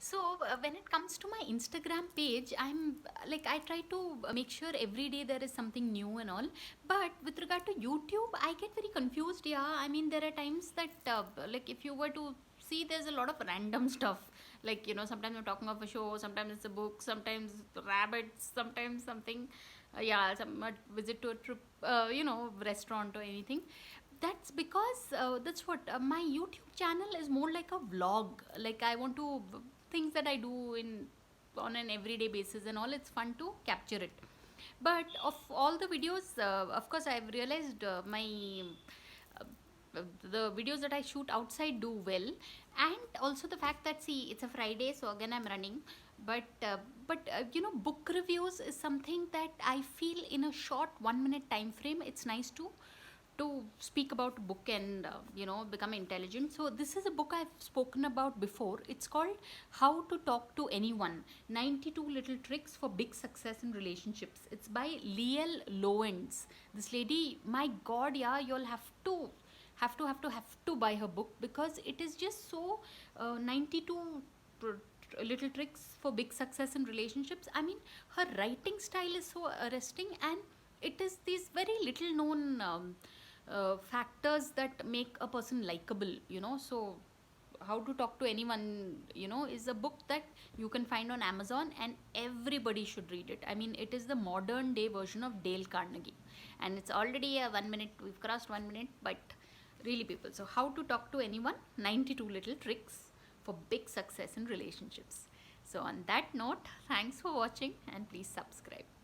So when it comes to my Instagram page, I'm like I try to make sure every day there is something new and all. But with regard to YouTube, I get very confused. Yeah, I mean there are times that like if you were to see, there's a lot of random stuff. Like sometimes I'm talking of a show, sometimes it's a book, sometimes rabbits, sometimes something. Yeah, some visit to a trip, restaurant or anything. That's because that's what my YouTube channel is more like a vlog. Like I want to things that I do in on an everyday basis and all. It's fun to capture it. But of all the videos, of course, I've realized the videos that I shoot outside do well, and also the fact that see it's a Friday, so again I'm running. But book reviews is something that I feel in a short 1 minute time frame. It's nice to speak about a book and become intelligent. So this is a book I've spoken about before. It's called How to Talk to Anyone: 92 Little Tricks for Big Success in Relationships. It's by Liel Lowenz. This lady, my god, yeah, you'll have to buy her book, because it is just so 92 little tricks for big success in relationships. I mean, her writing style is so arresting, and it is these very little known factors that make a person likable. So How to Talk to Anyone, is a book that you can find on Amazon, and everybody should read it. I mean, it is the modern day version of Dale Carnegie, and it's already a 1 minute. We've crossed 1 minute, but really, people. So How to Talk to Anyone: 92 Little Tricks for Big Success in Relationships. So on that note, thanks for watching, and please subscribe.